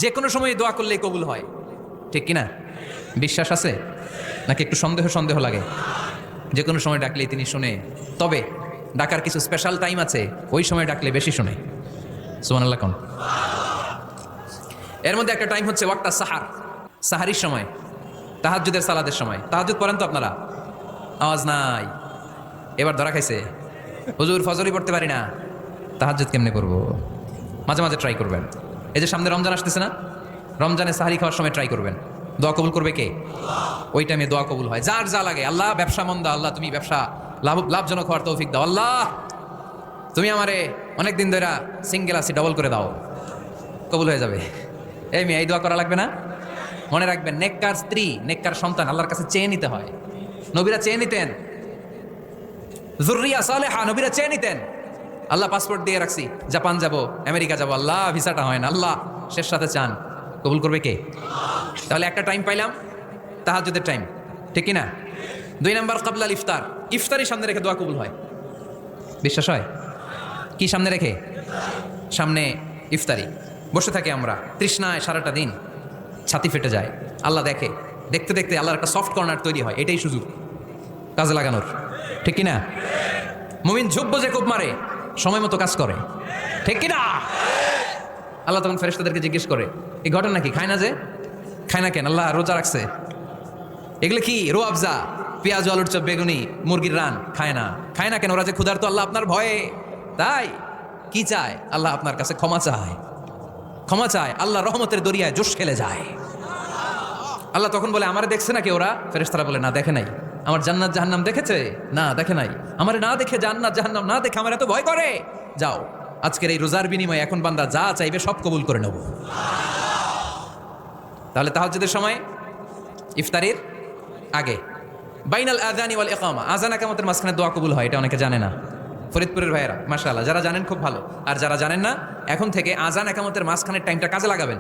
যে কোনো সময় দোয়া করলেই কবুল হয়, ঠিক কিনা? বিশ্বাস আছে নাকি একটু সন্দেহ সন্দেহ লাগে? যে কোনো সময় ডাকলেই তিনি শুনে, তবে ডাকার কিছু স্পেশাল টাইম আছে, ওই সময় ডাকলে বেশি শুনে। সুবহানাল্লাহ কোন? এর মধ্যে একটা টাইম হচ্ছে ওয়াক্তা সাহার, সাহারির সময়, তাহাজ্জুদের সালাদের সময়। তাহাজ্জুদ পড়েন তো আপনারা? আওয়াজ নাই, এবার ধরা খাইছে। হুজুর ফজরই পড়তে পারি না, তাহাজ্জুদ কেমনে করব? মাঝে মাঝে ট্রাই করবেন। এই যে সামনে রমজান আসতেছে না, রমজানে সাহারি খাওয়ার সময় ট্রাই করবেন। দোয়া কবুল করবে কে? ওই টাইমে দোয়া কবুল হয়। যার যা লাগে, আল্লাহ ব্যবসা মন্দা, আল্লাহ তুমি ব্যবসা লাভজনক হওয়ার তৌফিক দাও, আল্লাহ তুমি আমারে অনেক দিন ধরে সিঙ্গেল আছি ডবল করে দাও, কবুল হয়ে যাবে। এই মেয়ে, এই দোয়া করা লাগবে না? মনে রাখবেন, নেককার স্ত্রী, নেককার সন্তান আল্লাহর কাছে চেয়ে নিতে হয়। নবীরা চেয়ে নিতেন, যুররিয়া সালেহা নবীরা চেয়ে নিতেন। আল্লাহ পাসপোর্ট দিয়ে রাখছি, জাপান যাব, আমেরিকা যাব, আল্লাহ ভিসাটা হয় না, আল্লাহ শেষ সাথে চান, কবুল করবে কে? তাহলে একটা টাইম পাইলাম, তাহাজ্জুদের টাইম, ঠিক কি না? 2 নাম্বার ক্বাবলাল ইফতার, ইফতারি সামনে রেখে দোয়া কবুল হয়। বিশ্বাস হয়? কি সামনে রেখে? সামনে ইফতারি। বসে থাকি আমরা তৃষ্ণায় সারাটা দিন, ছাতি ফেটে যায়। আল্লাহ দেখে, দেখতে দেখতে আল্লাহর একটা সফট কর্নার তৈরি হয়। এটাই সুযোগ কাজে লাগানোর, ঠিক কিনা? মুমিন ঝুব্ব যে কোপ মারে, সময় মতো কাজ করে, ঠিক কিনা? আল্লাহ তখন ফেরেশতাদেরকে জিজ্ঞেস করে, এই ঘটনা কি? খায় না যে? খায় না কেন? আল্লাহ রোজা রাখছে, এগুলো কি? রো আফজা, পেঁয়াজ, আলুর চপ, বেগুনি, মুরগির রান, খায় না। খায় না কেন? ওরা যে ক্ষুধার্ত, আল্লাহ আপনার ভয়ে। তাই কি চায়? আল্লাহ আপনার কাছে ক্ষমা চায়, ক্ষমা চায়। আল্লাহ রহমতের দরিয়ায় জোশ খেলে যায়। আল্লাহ তখন বলে, আমারে দেখছে নাকি ওরা? ফেরেশতারা বলে, না দেখে নাই। আমার জান্নাত জাহান্নাম দেখেছে? না দেখে নাই। আমারে না দেখে, জান্নাত জাহান্নাম না দেখে আমার এত ভয় করে? যাও, আজকের এই রোজার বিনিময়ে এখন বান্দা যা চাইবে সব কবুল করে নেব। তাহলে তাহাজ্জুদের সময়, ইফতারির আগে, বাইনাল আযানি ওয়াল ইকামা, আযান ইকামতের মাঝখানে দোয়া কবুল হয়। এটা অনেকে জানে না। ফরিদপুরের ভাইয়েরা মাশাআল্লাহ, যারা জানেন খুব ভালো, আর যারা জানেন না, এখন থেকে আযান ইকামতের মাঝখানের টাইমটা কাজে লাগাবেন।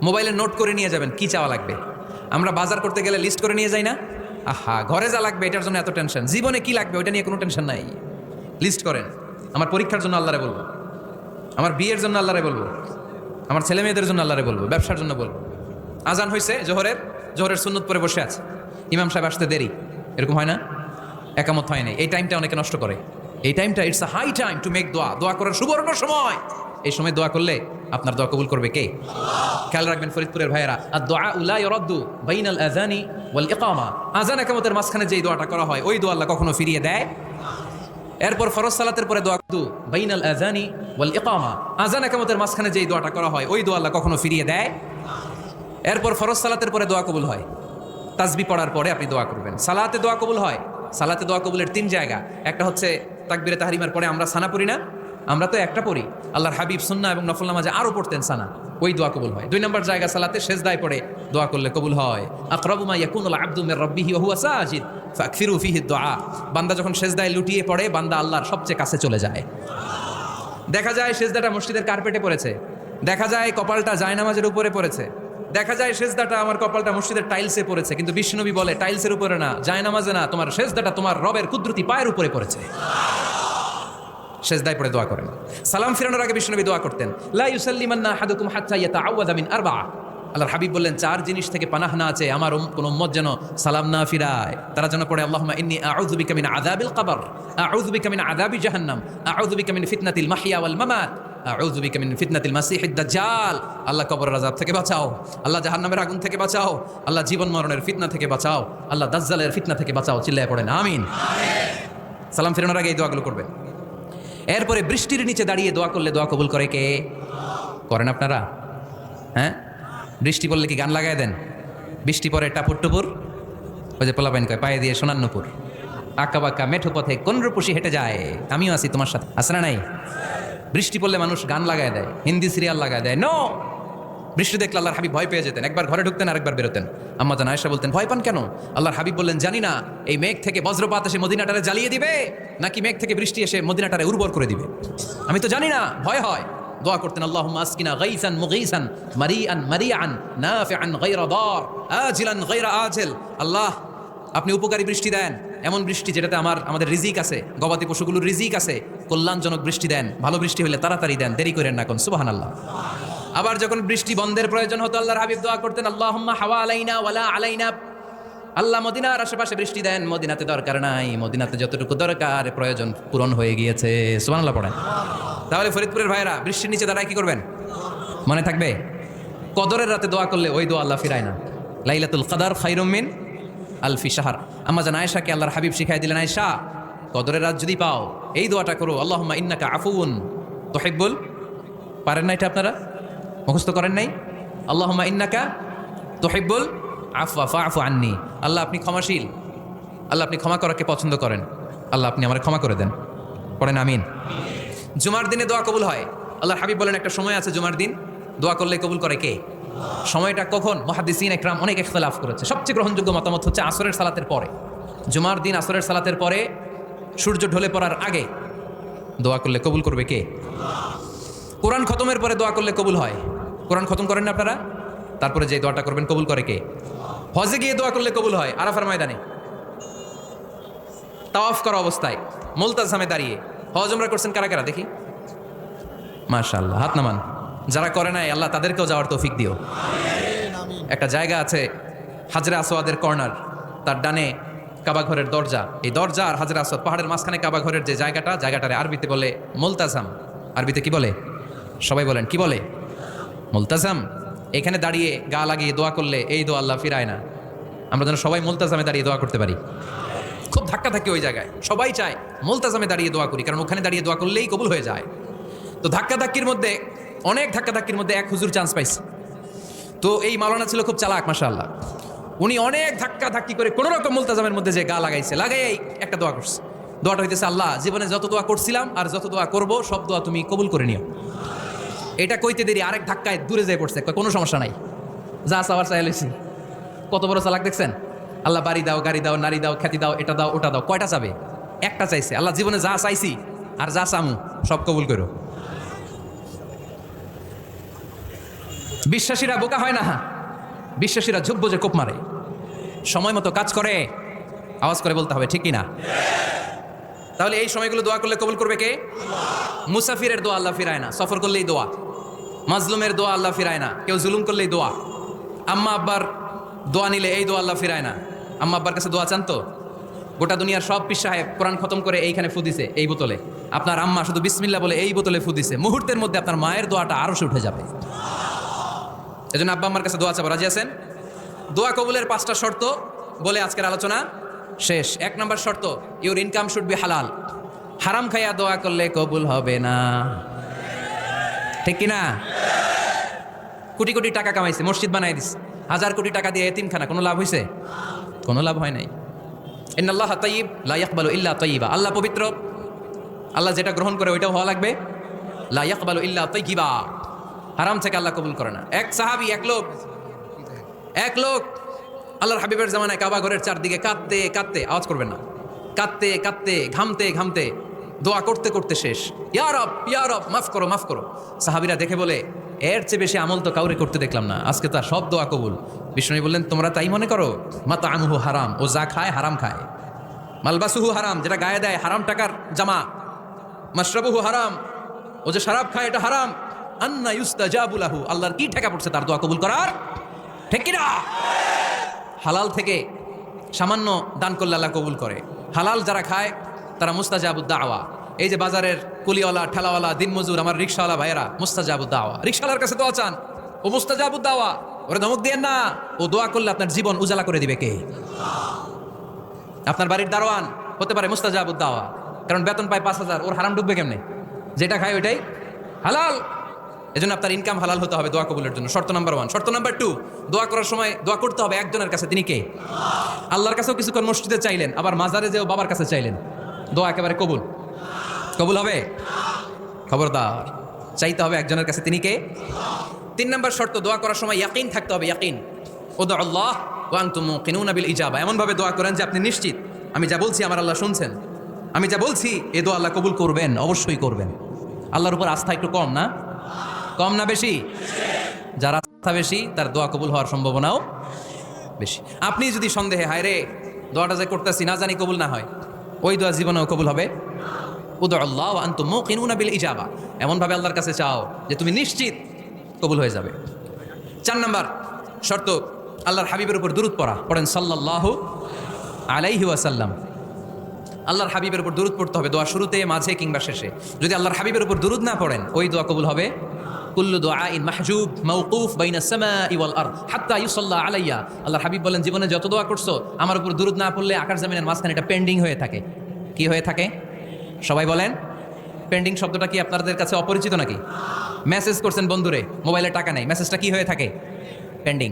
মোবাইলে নোট করে নিয়ে যাবেন কি চাওয়া লাগবে। আমরা বাজার করতে গেলে লিস্ট করে নিয়ে যাই না? আহা, ঘরে যা লাগবে এটার জন্য এত টেনশন, জীবনে কি লাগবে ওইটা নিয়ে কোনো টেনশন নাই। লিস্ট করেন। আমার পরীক্ষার জন্য আল্লাহরে বলবো, আমার বিয়ের জন্য আল্লাহরে বলবো, আমার ছেলে মেয়েদের জন্য আল্লাহরে বলবো, ব্যবসার জন্য বলবো। আজান হয়েছে জোহরের সুন্নত পরে বসে আছে, ইমাম সাহেব আসতে দেরি, এরকম হয় না? একামত হয় নাই, এই টাইমটা অনেকে নষ্ট করে। এই টাইমটা it's a high time to make দোয়া, দোয়া করার সুবর্ণ সময়। এই সময় দোয়া করলে আপনার দোয়া কবুল করবে কে? খেয়াল রাখবেন ফরিদপুরের ভাইয়েরা, আর দোয়া লা ইউরাদ্দু বাইনাল আযানি ওয়াল ইকামা, আযান ইকামতের মাঝখানে যেই দোয়াটা করা হয় ওই দোয়া আল্লাহ কখনো ফিরিয়ে দেয়। এরপর ফরজ সালাতের পরে দোয়া দু বাইনাল আযানি ওয়াল ইকামা, আযান ইকামতের মাঝখানে যেই দোয়াটা করা হয় ওই দোয়া আল্লাহ কখনো ফিরিয়ে দেয়। এরপর ফরজ সালাতের পরে দোয়া কবুল হয়, তাসবিহ পড়ার পরে আপনি দোয়া করবেন। সালাতে দোয়া কবুল হয়, সালাতে দোয়া কবুলের 3 জায়গা। একটা হচ্ছে তাকবীরে তাহরিমার পরে আমরা সানা পড়ি না, আমরা তো একটা পড়ি, আল্লাহর হাবিব সুন্নাহ এবং নফল নামাজে আরও পড়তেন সানা, ওই দোয়া কবুল হয়। 2 নম্বর জায়গা সালাতে সেজদায় পড়ে দোয়া করলে কবুল হয়। আকরাবু মা ইয়াকুনুল আবদু মির রাব্বিহি ওয়া হুয়া সাজিদ ফাকসিরু ফিহি দুআ, বান্দা যখন সেজদায় লুটিয়ে পড়ে বান্দা আল্লাহর সবচেয়ে কাছে চলে যায়। দেখা যায় সেজদাটা মসজিদের কার্পেটে পড়েছে, দেখা যায় কপালটা জায়নামাজের উপরে পড়েছে, দেখা যায় সেজদাটা আমার কপালটা মসজিদের টাইলসে পড়েছে, কিন্তু বিশ্বনবী বলে টাইলসের উপরে না, জায়নামাজে না, তোমার সেজদাটা তোমার রবের কুদরতি পায়ের উপরে পড়েছে। সেজদায় পড়ে দোয়া করেন। সালাম ফিরানোর আগে বিশ্বনবী দোয়া করতেন, লা ইউসাল্লিমান্না আহাদুকুম হাত্তা ইয়াতাআওয়াযা মিন আরবা'a, আল্লাহর হাবিব বললেন 4 জিনিস থেকে পানাহ না আছে আমার কোন উম্মত যেন সালাম না ফিরায়। তারা যেন পড়ে, আল্লাহুম্মা ইন্নী আউযু বিকা মিন আযাবিল কবর, আউযু বিকা মিন আযাবি জাহান্নাম, আউযু বিকা মিন ফিতনাতিল মাহইয়া ওয়াল মামাত, আউযু বিকা মিন ফিতনাতিল মাসিহিদ দাজ্জাল। আল্লাহ কবরের আযাব থেকে বাঁচাও, আল্লাহ জাহান্নামের আগুন থেকে বাঁচাও, আল্লাহ জীবন মরণের ফিতনা থেকে বাঁচাও, আল্লাহ দাজ্জালের ফিতনা থেকে বাঁচাও। চিল্লায়ে পড়েন আমিন। সালাম ফিরানোর আগে এই দোয়াগুলো করবেন। এরপরে বৃষ্টির নিচে দাঁড়িয়ে দোয়া করলে দোয়া কবুল করে কে? করেন আপনারা? হ্যাঁ, বৃষ্টি পড়লে কি গান লাগায় দেন? বৃষ্টি পরে টাপুর টুপুর, ওই যে পোলাপাইন কয় পায়ে দিয়ে সোনার নুপুর, আঁকা বাঁকা মেঠো পথে কোন রূপসী হেঁটে যায়, আমিও আছি তোমার সাথে, আছে না নাই? বৃষ্টি পড়লে মানুষ গান লাগায় দেয়, হিন্দি সিরিয়াল লাগায় দেয়। নো, বৃষ্টি দেখলে আল্লাহর হাবিব ভয় পেয়ে যেতেন, একবার ঘরে ঢুকতেন আরেকবার বেরোতেন। আম্মা জান আয়েশা বলতেন, ভয় পান কেন? আল্লাহর হাবিব বললেন, জানি না এই মেঘ থেকে বজ্রপাত এসে মদিনাটারে জ্বালিয়ে দিবে নাকি মেঘ থেকে বৃষ্টি এসে মদিনাটারে উর্বর করে দিবে, আমি তো জানি না, ভয় হয়। দোয়া করতেন, আল্লাহুম্মা আসকিনা গাইসান মুগীসান মারিআন মারিআন নাফিআন গায়রা দার আজিলান গায়রা আজিল। আল্লাহ আপনি উপকারী বৃষ্টি দেন, এমন বৃষ্টি যেটাতে আমাদের রিজিক আছে, গবাদি পশুগুলোর রিজিক আছে, কল্যাণজনক বৃষ্টি দেন, ভালো বৃষ্টি হলে তাড়াতাড়ি দেন, দেরি করেন না কোন। সুবহানাল্লাহ। আবার যখন বৃষ্টি বন্ধের প্রয়োজন হতো আল্লাহর হাবিব দোয়া করতেন আল্লাহুম্মা হাওয়া আলাইনা ওয়ালা আলাইনা। আল্লাহ মদিনার আশেপাশে বৃষ্টি দেন, মদিনাতে দরকার নাই, মদিনাতে যতটুকু দরকার প্রয়োজন পূরণ হয়ে গিয়েছে। সুবহানাল্লাহ পড়েন। তাহলে ফরিদপুরের ভাইরা বৃষ্টির নিচে দাঁড়ায় কি করবেন মনে থাকবে? কদরের রাতে দোয়া করলে ওই দোয়া আল্লাহ ফিরায় না। লাইলাতুল কদর খায়রুম মিন আলফি শাহর। আম্মা জান আয়েশাকে আল্লাহর হাবিব শিখাই দিলেন, আয়েশা কদরের রাত যদি পাও এই দোয়াটা করো, আল্লাহুম্মা ইন্নাকা আফুউন তুহিব্বুল। পারেন না এটা আপনারা? মুখস্থ করেন নাই? আল্লাহুম্মা ইন্নাকা তুহিব্বুল আফওয়া ফাআফু আন্নি। আল্লাহ আপনি ক্ষমাশীল, আল্লাহ আপনি ক্ষমা করাকে পছন্দ করেন, আল্লাহ আপনি আমারে ক্ষমা করে দেন। পড়েন আমিন। জুমার দিনে দোয়া কবুল হয়। আল্লাহর হাবিব বলেন একটা সময় আছে জুমার দিন দোয়া করলে কবুল করে কে? সময়টা কখন? মুহাদ্দিসিন ইকরাম অনেক ইখতিলাফ করেছে। সবচেয়ে গ্রহণযোগ্য মতামত হচ্ছে আসরের সালাতের পরে। জুমার দিন আসরের সালাতের পরে সূর্য ঢলে পড়ার আগে দোয়া করলে কবুল করবে কে? কোরআন খতমের পরে দোয়া করলে কবুল হয়। কোরআন খতম করেন না আপনারা? তারপরে যে দোয়াটা করবেন কবুল করে কে? হজে গিয়ে দোয়া করলে কবুল হয়। আরাফার ময়দানে তাওয়াফ করা অবস্থায় মুলতাজামে দাঁড়িয়ে। হজ উমরা করছেন কারা কারা দেখি? মাশাআল্লাহ, হাত নামান। যারা করে নাই আল্লাহ তাদেরকেও যাওয়ার তৌফিক দিও। একটা জায়গা আছে হাজরে আসওয়াদের কর্নার, তার ডানে কাবা ঘরের দরজা। এই দরজা আর হাজরে আসওয়াদ পাহাড়ের মাঝখানে কাবা ঘরের যে জায়গাটারে আরবিতে বলে মুলতাজাম। আরবিতে কি বলে? সবাই বলেন কি বলে? মুলতাজাম। এখানে দাঁড়িয়ে গা লাগিয়ে দোয়া করলে এই দোয়া আল্লাহ ফিরায় না। আমরা যেন সবাই মুলতাজামে দাঁড়িয়ে দোয়া করতে পারি। খুব ধাক্কা থাকি ওই জায়গায়, সবাই চায় মুলতাজামে দাঁড়িয়ে দোয়া করি, কারণ ওখানে দাঁড়িয়ে দোয়া করলেই কবুল হয়ে যায়। তো ধাক্কাধাক্কির মধ্যে অনেক ধাক্কাধাক্কির মধ্যে এক হুজুর চান্স পাইছে। তো এই মাওলানা ছিল খুব চালাক মাশাআল্লাহ। উনি অনেক ধাক্কি করে কোনো রকম মুলতাজামের মধ্যে যে গা লাগাইছে, লাগাই একটা দোয়া করছে। দোয়াটা হইতেছে, আল্লাহ জীবনে যত দোয়া করছিলাম আর যত দোয়া করব সব দোয়া তুমি কবুল করে নিও। এটা কইতে দেরি আরেক ধাক্কায় দূরে যেয়ে পড়ছে। কোনো সমস্যা নাই, যা চাওয়ার চাই লইছি। কত বড় চালাক দেখছেন? আল্লাহ বাড়ি দাও, গাড়ি দাও, নারী দাও, খ্যাতি দাও, এটা দাও, ওটা দাও। কয়টা চাবে? একটা চাইছে। আল্লাহ জীবনে যা চাইছি আর যা চামু সব কবুল করো। বিশ্বাসীরা বোকা হয় না, বিশ্বাসীরা ঝুঁকব যে কোপ মারে। সময় মতো কাজ করে, আওয়াজ করে বলতে হবে ঠিক কিনা? তাহলে এই সময়গুলো দোয়া করলে কবুল করবে কে? মুসাফিরের দোয়া আল্লাহ ফিরায় না, সফর করলেই দোয়া। মাজলুমের দোয়া আল্লাহ ফিরায় না, কেউ জুলুম করলেই দোয়া। আম্মা আব্বার দোয়া নিলে এই দোয়া আল্লাহ ফিরায় না। আম্মা আব্বার কাছে দোয়া চান তো? গোটা দুনিয়ার সব পীর সাহেব কোরআন খতম করে এইখানে ফু দিছে এই বোতলে, আপনার আম্মা শুধু বিসমিল্লাহ বলে এই বোতলে ফু দিছে, মুহূর্তের মধ্যে আপনার মায়ের দোয়াটা আরশে উঠে যাবে। এজন্য আব্বা আম্মার কাছে দোয়া চাবো, রাজি আছেন? দোয়া কবুলের 5টা শর্ত বলে আজকের আলোচনা শেষ। 1 নম্বর শর্ত, ইউর ইনকাম শুড বি হালাল। হারাম খাইয়া দোয়া করলে কবুল হবে না, ঠিক কিনা? কোটি কোটি টাকা কামাইছে, মসজিদ বানাই দিছে, 1000 কোটি টাকা দিয়ে এতিমখানা, কোনো লাভ হয়েছে? কোনো লাভ হয় নাই। ইন্নাল্লাহা তাইয়্যিব লা ইয়াকবালু ইল্লা তাইয়্যিবা। আল্লাহ পবিত্র, আল্লাহ যেটা গ্রহণ করে ওইটাও হওয়া লাগবে। লা ইয়াকবালু ইল্লা তাইয়্যিবা। হারাম থেকে আল্লাহ কবুল করে না। এক সাহাবী, এক লোক আল্লাহর হাবিবের জামানায় কাবা ঘরের চারদিকে কাঁদতে কাঁদতে, আওয়াজ করবেন না, কাঁদতে কাঁদতে, ঘামতে ঘামতে, দোয়া করতে করতে শেষ। ইয়া রব, ইয়া রব, মাফ করো, মাফ করো। সাহাবীরা দেখে বলে, এর চেয়ে বেশি আমল তো কাউরে করতে দেখলাম না, আজকে তার সব দোয়া কবুল। বিষ্ণু বললেন, তোমরা তাই মনে করো? মাতাআমুহু হারাম, ও যা খায় হারাম খায়। মালবাসুহু হারাম, যেটা গায়ে দেয় হারাম টাকার জামা। মাশরাবুহু হারাম, ও যে শরাব খায় এটা হারাম। আন্না ইউস্তাজাবু লাহু, আল্লাহর কি ঠেকা পড়ছে তার দোয়া কবুল করার? ঠিক কি না? হালাল থেকে সামান্য দান করলে আল্লাহ কবুল করে। হালাল যারা খায় তারা মুস্তাজাবুদ দাওয়া। এই যে বাজারের কুলিওয়ালা, ঠেলাওয়ালা, দিনমজুর, আমার রিকশাওয়ালা ভাইয়েরা, মুস্তাজাবুদ দাওয়া। রিকশাওয়ালার কাছে দোয়া চান, ও মুস্তাজাবুদ দাওয়া, ওরে ধমক দিয়েন না। ও দোয়া করলে আপনার জীবন উজালা করে দিবে কে? আপনার বাড়ির দারোয়ান হতে পারে মুস্তাজাবুদ দাওয়া, কারণ বেতন পায় 5000, ওর হারাম ঢুকবে কেমনে? যেটা খায় ওইটাই হালাল। এজন্য আপনার ইনকাম হালাল হতে হবে দোয়া কবুলের জন্য। শর্ত নাম্বার 1। শর্ত নাম্বার 2, দোয়া করার সময় দোয়া করতে হবে একজনের কাছে। তিনি কে? আল্লাহর কাছেও কিছুক্ষণ মসজিদে চাইলেন, আবার মাজারে যেও বাবার কাছে চাইলেন, দোয়া একেবারে কবুল হবে? খবরদার, চাইতে হবে একজনের কাছে। তিনি কে? 3 নম্বর শর্ত, দোয়া করার সময় ইয়াকিন থাকতে হবে। ইয়াকিন, উদু আল্লাহ ওয়া আনতুম মুকিনুনা বিল ইজাবা। এমন ভাবে দোয়া করেন যে আপনি নিশ্চিত আমি যা বলছি আমার আল্লাহ শুনছেন, আমি যা বলছি এ দোয়া আল্লাহ কবুল করবেন, অবশ্যই করবেন। আল্লাহর উপর আস্থা একটু কম না? কম না বেশি? যার আস্থা বেশি তার দোয়া কবুল হওয়ার সম্ভাবনাও বেশি। আপনি যদি সন্দেহে, হায় রে দোয়াটা যে করতেছি না জানি কবুল না হয়, ওই দোয়া জীবনেও কবুল হবে। উদু আল্লাহ ওয়া আনতুম মুকিনুনা বিল ইজাবা, এমন ভাবে আল্লাহর কাছে চাও যে তুমি নিশ্চিত কবুল হয়ে যাবে। 4 নাম্বার শর্ত, আল্লাহর হাবিবের উপর দুরূদ পড়া। পড়েন সাল্লাল্লাহু আলাইহি ওয়াসাল্লাম। আল্লাহর হাবিবের উপর দুরূদ পড়তে হবে দোয়া শুরুতে, মাঝে কিংবা শেষে। যদি আল্লাহর হাবিবের উপর দুরূদ না পড়েন, ওই দোয়া কবুল হবে কুল্লু দুআইন মাহজুব মাওকুফ বাইনা সামাই ওয়াল আরদ হাত্তা ইউসাল্লা আলাইয়া। আল্লাহর হাবিব বলেন, জীবনে যত দোয়া করছো আমার উপর দুরূদ না পড়লে আকাশ জমিনের মাঝখানে এটা পেন্ডিং হয়ে থাকে। কি হয়ে থাকে? সবাই বলেন। পেন্ডিং শব্দটা কি আপনাদের কাছে অপরিচিত নাকি? মেসেজ করছেন বন্ধুরে, মোবাইলে টাকা নেই, মেসেজটা কি হয়ে থাকে? পেন্ডিং।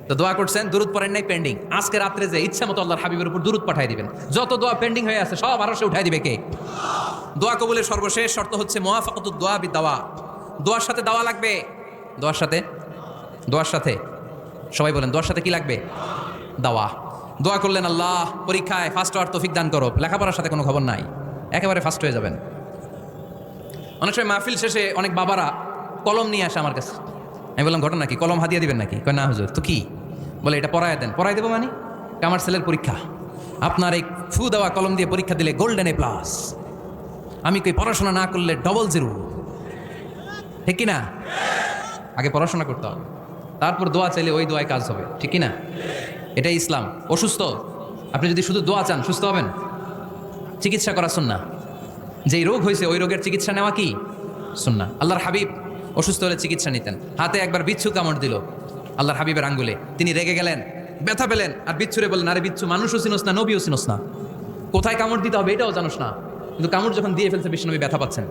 তো দোয়া করছেন, দুরূদ পড়েন নাই, পেন্ডিং। আজকে রাত্রে যে ইচ্ছা মতো আল্লাহর হাবিবের উপর দুরূদ পাঠিয়ে দিবেন। যত দোয়া পেন্ডিং হয়ে আছে সব আরশে উঠাই দিবে কে? দোয়া কবুলের সর্বশেষ শর্ত হচ্ছে মুওয়াফাকাতুদ দোয়া বিদাওয়া। দোয়ার সাথে দাওয়া লাগবে। দোয়ার সাথে সবাই বলেন, দোয়ার সাথে কি লাগবে? দাওয়া। দোয়া করলেন, আল্লাহ পরীক্ষায় ফার্স্ট হওয়ার তৌফিক দান করো। লেখাপড়ার সাথে কোনো খবর নাই, একেবারে ফার্স্ট হয়ে যাবেন। অনেক সময় মাহফিল শেষে অনেক বাবারা কলম নিয়ে আসে আমার কাছে। আমি বললাম, ঘটনা কি? কলম হাদিয়া দিবেন নাকি? কয় না হুজুর। তো কি? বলে এটা পড়ায় দেন। পড়াই দেবো মানে? আমার ছেলের পরীক্ষা, আপনার এই ফু দেওয়া কলম দিয়ে পরীক্ষা দিলে গোল্ডেন A+। আমি কই পড়াশোনা না করলে ডবল 0। ঠিক কিনা? আগে পড়াশোনা করতে হবে, তারপর দোয়া চাইলে ওই দোয়ায় কাজ হবে। ঠিক কিনা? এটাই ইসলাম। অসুস্থ আপনি যদি শুধু দোয়া চান, সুস্থ হবেন? চিকিৎসা করা সুন্নাহ। যেই রোগ হয়েছে ওই রোগের চিকিৎসা নেওয়া কি সুন্নাহ। আল্লাহর হাবিব অসুস্থ হলে চিকিৎসা নিতেন। হাতে একবার বিচ্ছু কামড় দিল আল্লাহর হাবিবের আঙ্গুলে, তিনি রেগে গেলেন, ব্যথা পেলেন, আর বিচ্ছুরে বললেন, আরে বিচ্ছু, মানুষও চিনোস না, নবীও চিনোস না, কোথায় কামড় দিতে হবে এটাও জানোস না, কিন্তু কামড় যখন দিয়ে ফেলছে বিশ্বনবী ব্যথা পাচ্ছেন।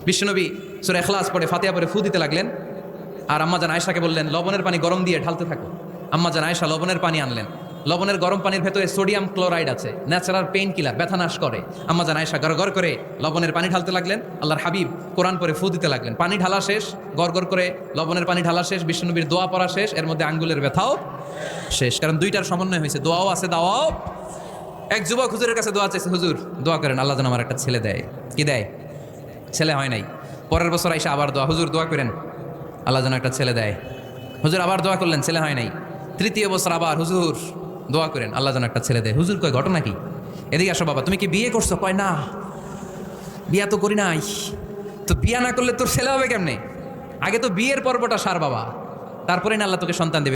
বিশ্বনবী সূরা ইখলাস পড়ে ফাতিহা পড়ে ফু দিতে লাগলেন, আর আম্মাজান আয়েশাকে বললেন, লবণের পানি গরম দিয়ে ঢালতে থাকো। আম্মাজান আয়েশা লবণের পানি আনলেন। লবণের গরম পানির ভেতরে সোডিয়াম ক্লোরাইড আছে, ন্যাচারাল পেইন কিলার, ব্যথা নাশ করে। আম্মাজান আয়েশা গড় করে লবণের পানি ঢালতে লাগলেন। আল্লাহর হাবিব কোরআন পরে ফু দিতে লাগলেন। পানি ঢালা শেষ, গড় করে লবণের পানি ঢালা শেষ, বিশ্বনবীর দোয়া পড়া শেষ, এর মধ্যে আঙ্গুলের ব্যথাও শেষ। কারণ দুইটার সমন্বয় হয়েছে, দোয়াও আছে দাওয়াও। এক যুবক হুজুরের কাছে দোয়া চাইছে, হুজুর দোয়া করেন আল্লাহ যেন আমার একটা ছেলে দেয়। কি দেয়? ছেলে হয় নাই। পরের বছর আইসা আবার দোয়া, হুজুর দোয়া করেন আল্লাহ যেন একটা ছেলে দেয়। হুজুর আবার দোয়া করলেন, ছেলে হয় নাই। তৃতীয় বছর আবার, হুজুর দোয়া করেন আল্লাহ যেন একটা ছেলে দেয়। হুজুর কয়, ঘটনা কি? এদিকে আসো বাবা, তুমি কি বিয়ে করছো? কয় না, বিয়া তো করি নাই। তো বিয়া না করলে তোর ছেলে হবে কেমনে? আগে তো বিয়ের পর্বটা সার বাবা, তারপরে না আল্লাহ তোকে সন্তান দেবে।